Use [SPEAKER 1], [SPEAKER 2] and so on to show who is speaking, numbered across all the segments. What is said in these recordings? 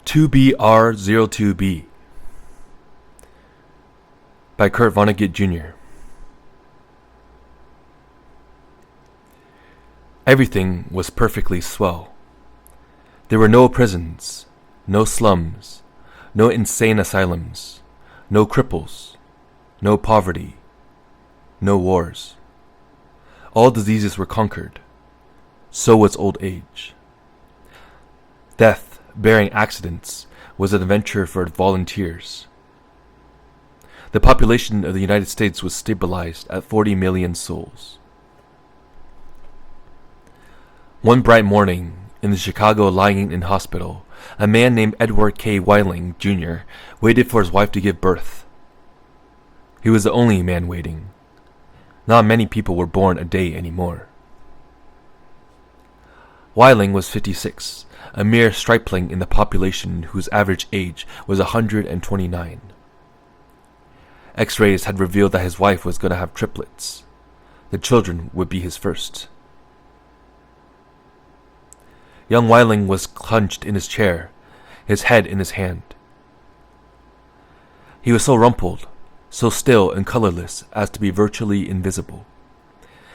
[SPEAKER 1] 2BR02B by Kurt Vonnegut Jr. Everything was perfectly swell. There were no prisons, no slums, no insane asylums, no cripples, no poverty, no wars. All diseases were conquered. So was old age. Death, bearing accidents, was an adventure for volunteers. The population of the United States was stabilized at 40 million souls. One bright morning, in the Chicago lying-in hospital, a man named Edward K. Weiling, Jr. waited for his wife to give birth. He was the only man waiting. Not many people were born a day anymore. Weiling was 56, a mere stripling in the population whose average age was 129. X-rays had revealed that his wife was going to have triplets. The children would be his first. Young Weiling was hunched in his chair, his head in his hand. He was so rumpled, so still and colorless as to be virtually invisible.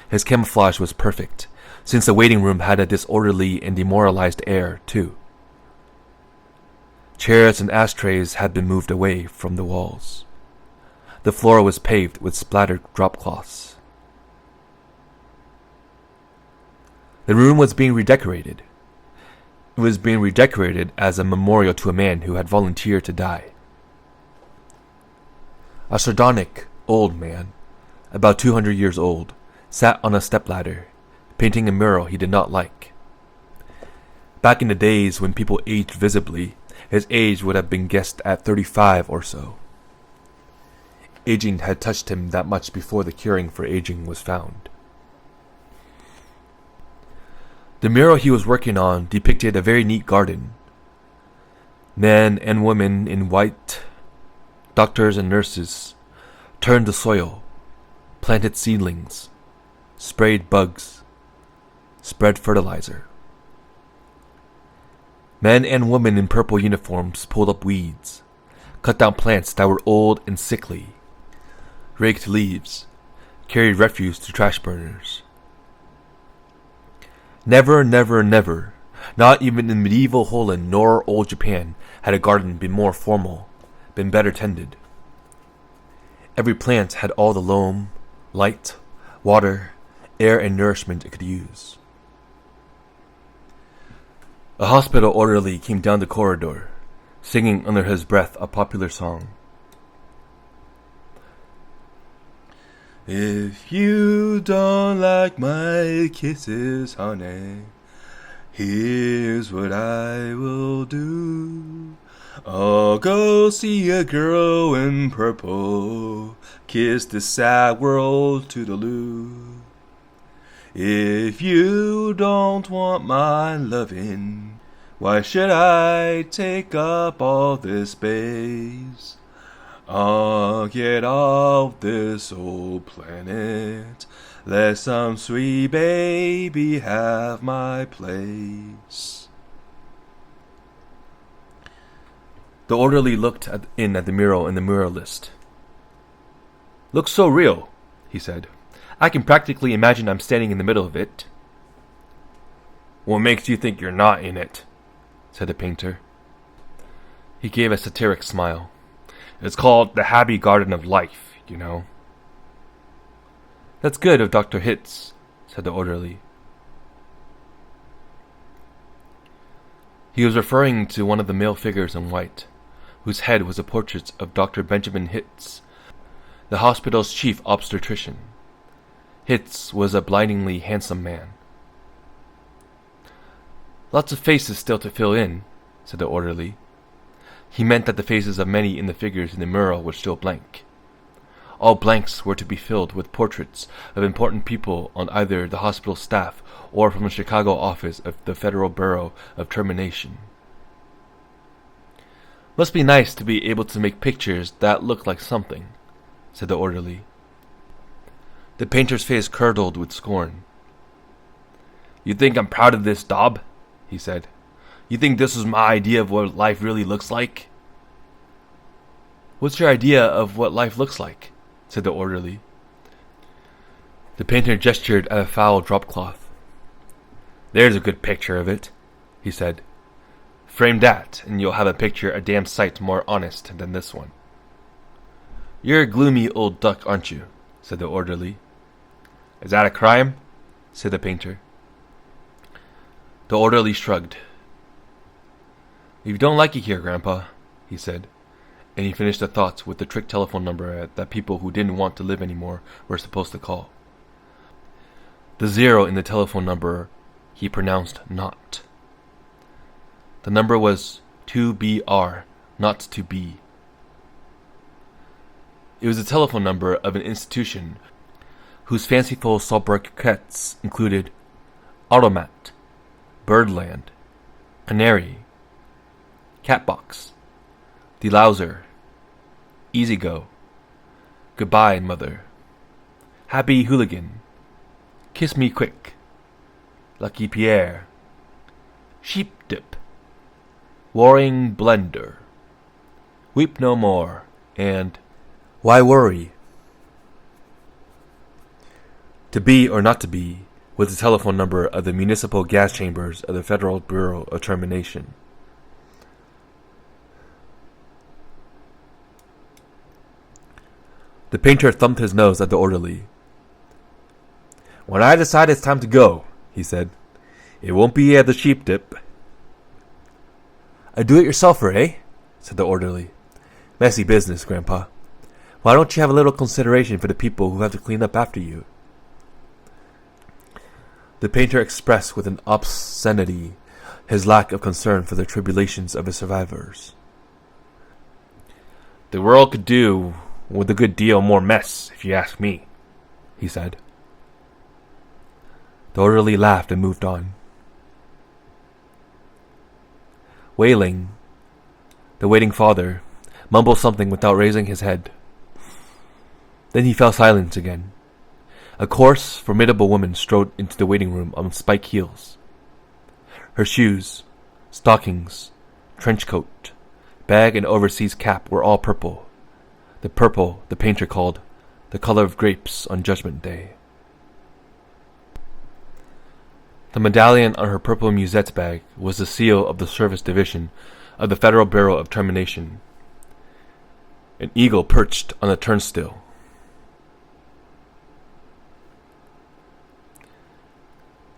[SPEAKER 1] His camouflage was perfect, since the waiting room had a disorderly and demoralized air, too. Chairs and ashtrays had been moved away from the walls. The floor was paved with splattered drop cloths. The room was being redecorated. It was being redecorated as a memorial to a man who had volunteered to die. A sardonic, old man, about 200 years old, sat on a stepladder, painting a mural he did not like. Back in the days when people aged visibly, his age would have been guessed at 35 or so. Aging had touched him that much before the curing for aging was found. The mural he was working on depicted a very neat garden. Men and women in white, doctors and nurses, turned the soil, planted seedlings, sprayed bugs, spread fertilizer. Men and women in purple uniforms pulled up weeds, cut down plants that were old and sickly, raked leaves, carried refuse to trash burners. Never, never, never, not even in medieval Holland nor old Japan, had a garden been more formal, been better tended. Every plant had all the loam, light, water, air, and nourishment it could use. A hospital orderly came down the corridor, singing under his breath a popular song. If you don't like my kisses, honey, here's what I will do. I'll go see a girl in purple, kiss the sad world to the loo. If you don't want my lovin', why should I take up all this space? I'll get off this old planet, let some sweet baby have my place. The orderly looked in at the mural and the muralist. Looks so real, he said. I can practically imagine I'm standing in the middle of it. What makes you think you're not in it? Said the painter. He gave a satiric smile. It's called the Happy Garden of Life, you know. That's good of Dr. Hitz, said the orderly. He was referring to one of the male figures in white, whose head was a portrait of Dr. Benjamin Hitz, the hospital's chief obstetrician. Hitz was a blindingly handsome man. Lots of faces still to fill in, said the orderly. He meant that the faces of many in the figures in the mural were still blank. All blanks were to be filled with portraits of important people on either the hospital staff or from the Chicago office of the Federal Bureau of Termination. Must be nice to be able to make pictures that look like something, said the orderly. The painter's face curdled with scorn. You think I'm proud of this daub? He said. You think this was my idea of what life really looks like? What's your idea of what life looks like? Said the orderly. The painter gestured at a foul drop-cloth. There's a good picture of it, he said. Frame that, and you'll have a picture a damn sight more honest than this one. You're a gloomy old duck, aren't you? Said the orderly. Is that a crime? Said the painter. The orderly shrugged. If you don't like it here, Grandpa, he said, and he finished the thoughts with the trick telephone number that people who didn't want to live anymore were supposed to call. The 0 in the telephone number he pronounced not. The number was 2BR, not to be. It was the telephone number of an institution whose fanciful sobriquets included Automat, Birdland, Canary, Catbox, Delouser, Easy Go, Goodbye Mother, Happy Hooligan, Kiss Me Quick, Lucky Pierre, Sheep Dip, Warring Blender, Weep No More, and Why Worry? To be or not to be was the telephone number of the municipal gas chambers of the Federal Bureau of Termination. The painter thumped his nose at the orderly. When I decide it's time to go, he said, it won't be at the Sheep Dip. A do-it-yourselfer, eh? Said the orderly. Messy business, Grandpa. Why don't you have a little consideration for the people who have to clean up after you? The painter expressed with an obscenity his lack of concern for the tribulations of his survivors. The world could do with a good deal more mess, if you ask me, he said. The orderly laughed and moved on. Wailing, the waiting father mumbled something without raising his head. Then he fell silent again. A coarse, formidable woman strode into the waiting room on spike heels. Her shoes, stockings, trench coat, bag and overseas cap were all purple. The purple the painter called the color of grapes on Judgment Day. The medallion on her purple musette bag was the seal of the Service Division of the Federal Bureau of Termination. An eagle perched on a turnstile.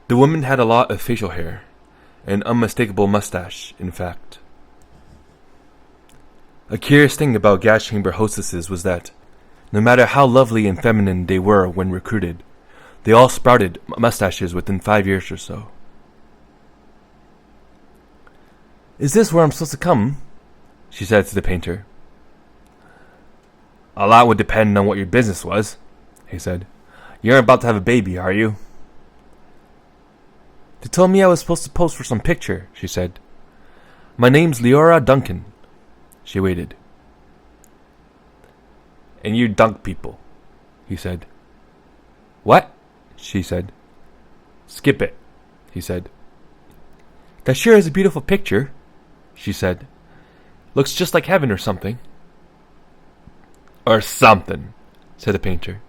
[SPEAKER 1] The woman had a lot of facial hair, an unmistakable mustache, in fact. A curious thing about gas chamber hostesses was that, no matter how lovely and feminine they were when recruited, they all sprouted mustaches within 5 years or so. Is this where I'm supposed to come? She said to the painter. A lot would depend on what your business was, he said. You're about to have a baby, are you? They told me I was supposed to pose for some picture, she said. My name's Leora Duncan. She waited. And you dunk people, he said. What? She said. Skip it, he said. That sure is a beautiful picture, she said. Looks just like heaven or something. Or something, said the painter.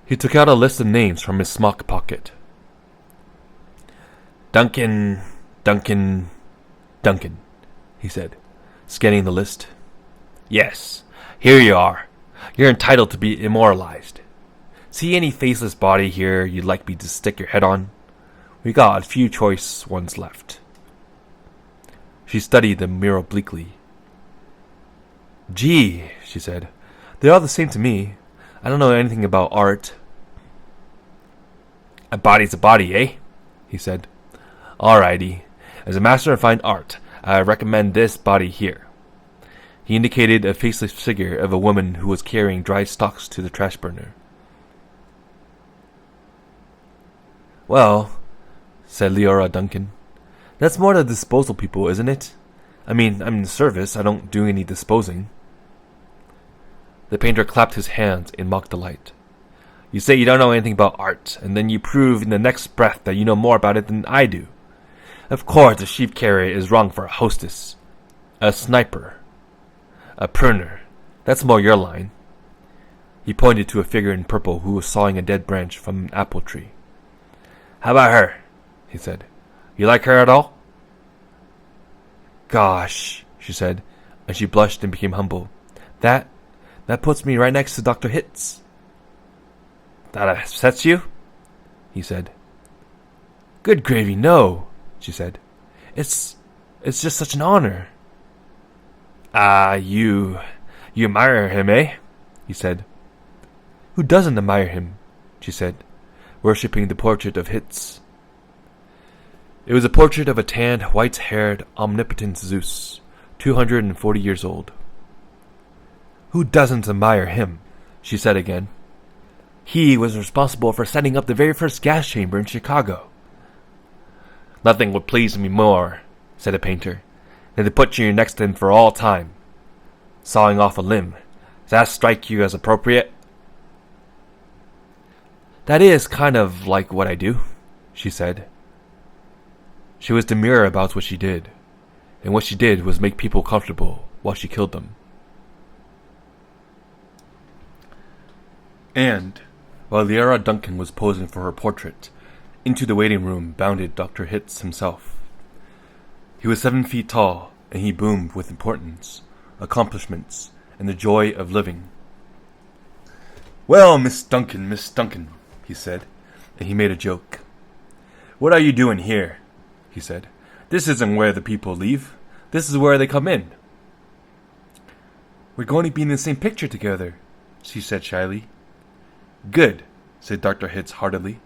[SPEAKER 1] He took out a list of names from his smock pocket. Duncan, he said, scanning the list. Yes, here you are. You're entitled to be immortalized. See any faceless body here you'd like me to stick your head on? We got a few choice ones left. She studied the mural bleakly. Gee, she said, they're all the same to me. I don't know anything about art. A body's a body, eh? He said. Alrighty. As a master of fine art, I recommend this body here. He indicated a faceless figure of a woman who was carrying dry stalks to the trash burner. Well, said Leora Duncan, that's more the disposal people, isn't it? I mean, I'm in the service. I don't do any disposing. The painter clapped his hands in mock delight. You say you don't know anything about art, and then you prove in the next breath that you know more about it than I do. Of course, a sheep carrier is wrong for a hostess. A sniper. A pruner. That's more your line. He pointed to a figure in purple who was sawing a dead branch from an apple tree. How about her? He said. You like her at all? Gosh, she said, and she blushed and became humble. That puts me right next to Dr. Hitz. That upsets you? He said. Good gravy, no, she said. It's just such an honor. You admire him, eh? He said. Who doesn't admire him? She said, worshipping the portrait of Hitz. It was a portrait of a tanned, white-haired, omnipotent Zeus, 240 years old. Who doesn't admire him? She said again. He was responsible for setting up the very first gas chamber in Chicago. Nothing would please me more, said the painter, than to put you next to him for all time. Sawing off a limb. Does that strike you as appropriate? That is kind of like what I do, she said. She was demure about what she did, and what she did was make people comfortable while she killed them. And, while Leora Duncan was posing for her portrait, into the waiting room bounded Dr. Hitz himself. He was 7 feet tall, and he boomed with importance, accomplishments, and the joy of living. Well, Miss Duncan, he said, and he made a joke. What are you doing here? He said. This isn't where the people leave. This is where they come in. We're going to be in the same picture together, she said shyly. Good, said Dr. Hitz heartily.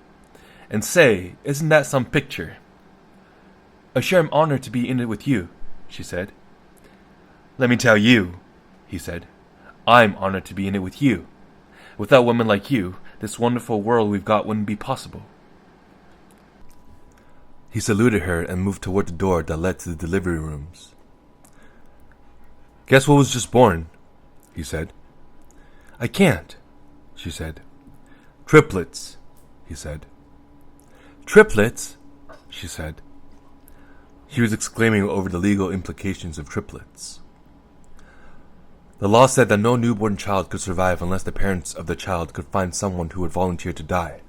[SPEAKER 1] And say, isn't that some picture? I sure am honored to be in it with you, she said. Let me tell you, he said. I'm honored to be in it with you. Without women like you, this wonderful world we've got wouldn't be possible. He saluted her and moved toward the door that led to the delivery rooms. Guess what was just born? He said. I can't, she said. Triplets, he said. Triplets? She said. She was exclaiming over the legal implications of triplets. The law said that no newborn child could survive unless the parents of the child could find someone who would volunteer to die.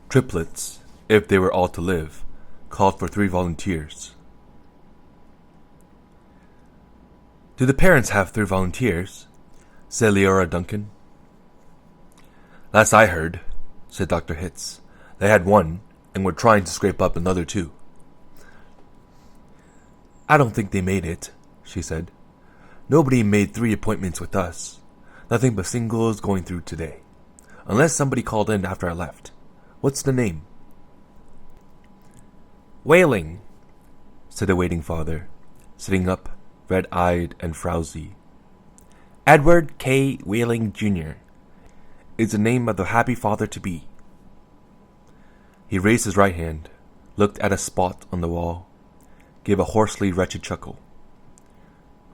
[SPEAKER 1] Triplets, if they were all to live, called for 3 volunteers. Do the parents have 3 volunteers? Said Leora Duncan. Last I heard, said Dr. Hitz, they had 1, and were trying to scrape up another 2. I don't think they made it, she said. Nobody made 3 appointments with us. Nothing but singles going through today. Unless somebody called in after I left. What's the name? Whaling, said the waiting father, sitting up, red-eyed and frowsy. Edward K. Whaling, Jr. is the name of the happy father-to-be. He raised his right hand, looked at a spot on the wall, gave a hoarsely wretched chuckle.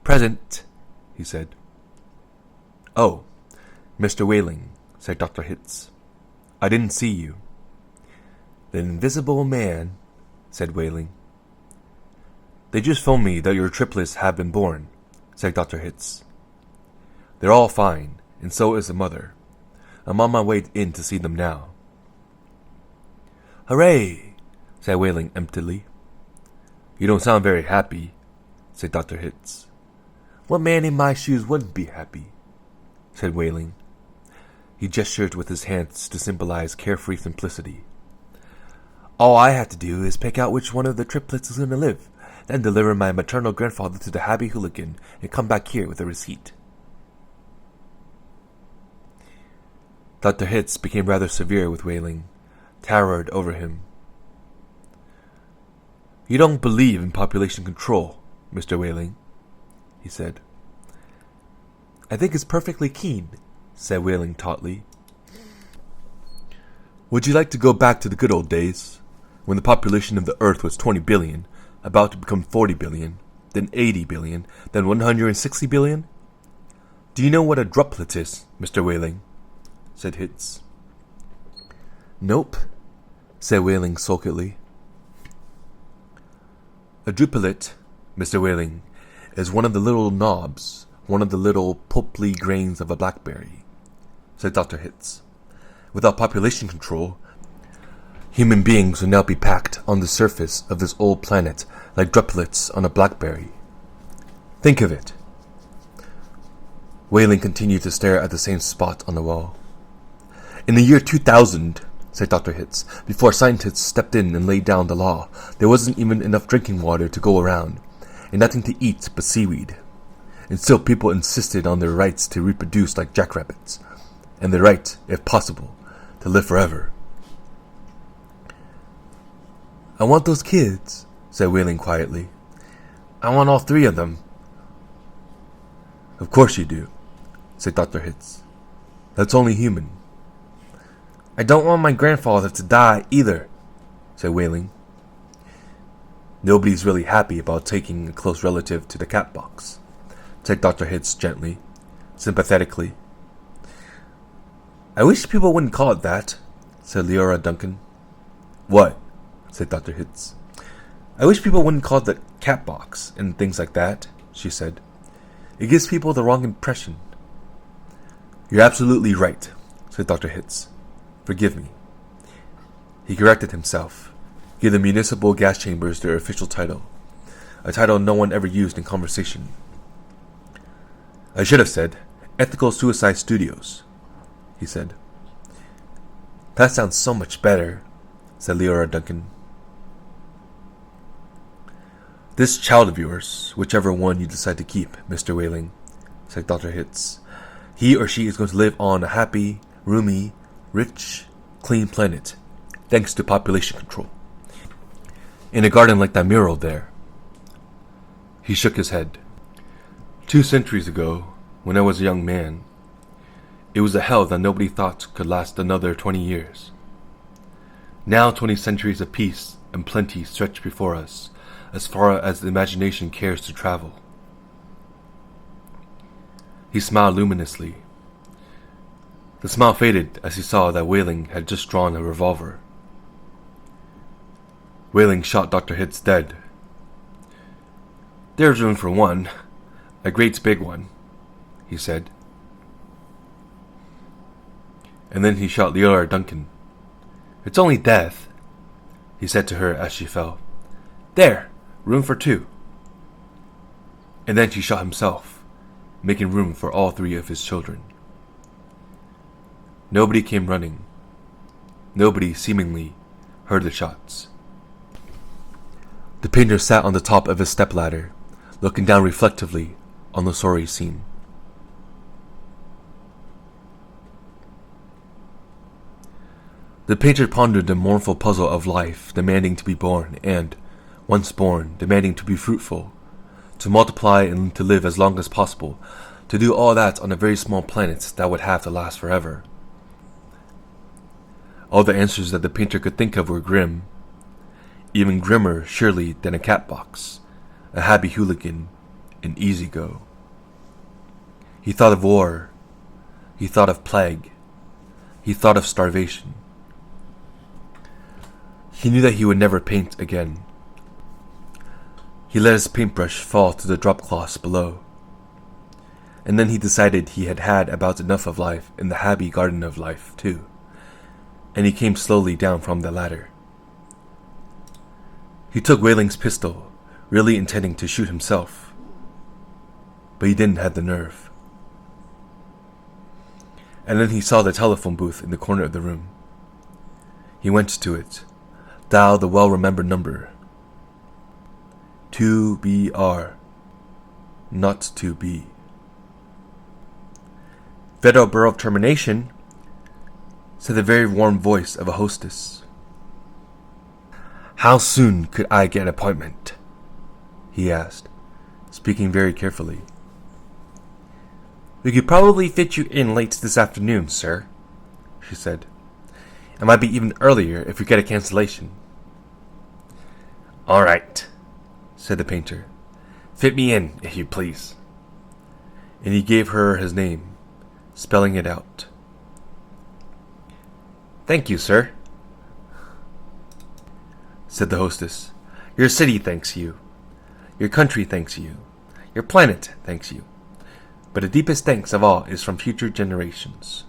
[SPEAKER 1] Present, he said. Oh, Mr. Whaling, said Dr. Hitz. I didn't see you. The invisible man, said Whaling. They just phoned me that your triplets have been born, said Dr. Hitz. They're all fine, and so is the mother. I'm on my way in to see them now. Hooray, said Whaling emptily. You don't sound very happy, said Dr. Hitz. What man in my shoes wouldn't be happy? Said Whaling. He gestured with his hands to symbolize carefree simplicity. All I have to do is pick out which one of the triplets is going to live, then deliver my maternal grandfather to the happy hooligan and come back here with a receipt. Dr. Hitz became rather severe with Whaling, towered over him. You don't believe in population control, Mr. Whaling, he said. I think it's perfectly keen, said Whaling tautly. Would you like to go back to the good old days, when the population of the Earth was 20 billion, about to become 40 billion, then 80 billion, then 160 billion? Do you know what a druplet is, Mr. Whaling? Said Hitz. Nope, said Whaling sulkily. A drupelet, Mr. Whaling, is one of the little knobs, one of the little pulpy grains of a blackberry, said Dr. Hitz. Without population control, human beings would now be packed on the surface of this old planet like drupelets on a blackberry. Think of it. Whaling continued to stare at the same spot on the wall. In the year 2000, said Dr. Hitz, before scientists stepped in and laid down the law, there wasn't even enough drinking water to go around, and nothing to eat but seaweed. And still people insisted on their rights to reproduce like jackrabbits, and the right, if possible, to live forever. I want those kids, said Whaling quietly. I want all 3 of them. Of course you do, said Dr. Hitz. That's only human. I don't want my grandfather to die either, said Whaling. Nobody's really happy about taking a close relative to the cat box, said Dr. Hitz gently, sympathetically. I wish people wouldn't call it that, said Leora Duncan. What? Said Dr. Hitz. I wish people wouldn't call it the cat box and things like that, she said. It gives people the wrong impression. You're absolutely right, said Dr. Hitz. Forgive me. He corrected himself. Give the municipal gas chambers their official title, a title no one ever used in conversation. I should have said, Ethical Suicide Studios, he said. That sounds so much better, said Leora Duncan. This child of yours, whichever one you decide to keep, Mr. Whaling, said Dr. Hitz, he or she is going to live on a happy, roomy, rich, clean planet, thanks to population control. In a garden like that mural there. He shook his head. 2 centuries ago, when I was a young man, it was a hell that nobody thought could last another 20 years. Now 20 centuries of peace and plenty stretch before us, as far as the imagination cares to travel. He smiled luminously. The smile faded as he saw that Whaling had just drawn a revolver. Whaling shot Dr. Hitz dead. There's room for one, a great big one, he said. And then he shot Leora Duncan. It's only death, he said to her as she fell. There, room for 2. And then he shot himself, making room for all 3 of his children. Nobody came running. Nobody, seemingly, heard the shots. The painter sat on the top of his stepladder, looking down reflectively on the sorry scene. The painter pondered the mournful puzzle of life, demanding to be born, and, once born, demanding to be fruitful, to multiply and to live as long as possible, to do all that on a very small planet that would have to last forever. All the answers that the painter could think of were grim, even grimmer, surely, than a cat box, a happy hooligan, an easy go. He thought of war. He thought of plague. He thought of starvation. He knew that he would never paint again. He let his paintbrush fall to the drop cloths below. And then he decided he had had about enough of life in the happy garden of life, too. And he came slowly down from the ladder. He took Whaling's pistol, really intending to shoot himself. But he didn't have the nerve. And then he saw the telephone booth in the corner of the room. He went to it, dialed the well-remembered number. 2BR, not 2B. Federal Bureau of Termination, said the very warm voice of a hostess. How soon could I get an appointment? He asked, speaking very carefully. We could probably fit you in late this afternoon, sir, she said. It might be even earlier if we get a cancellation. All right, said the painter. Fit me in, if you please. And he gave her his name, spelling it out. Thank you, sir, said the hostess. Your city thanks you, Your country thanks you. Your planet thanks you. But the deepest thanks of all is from future generations.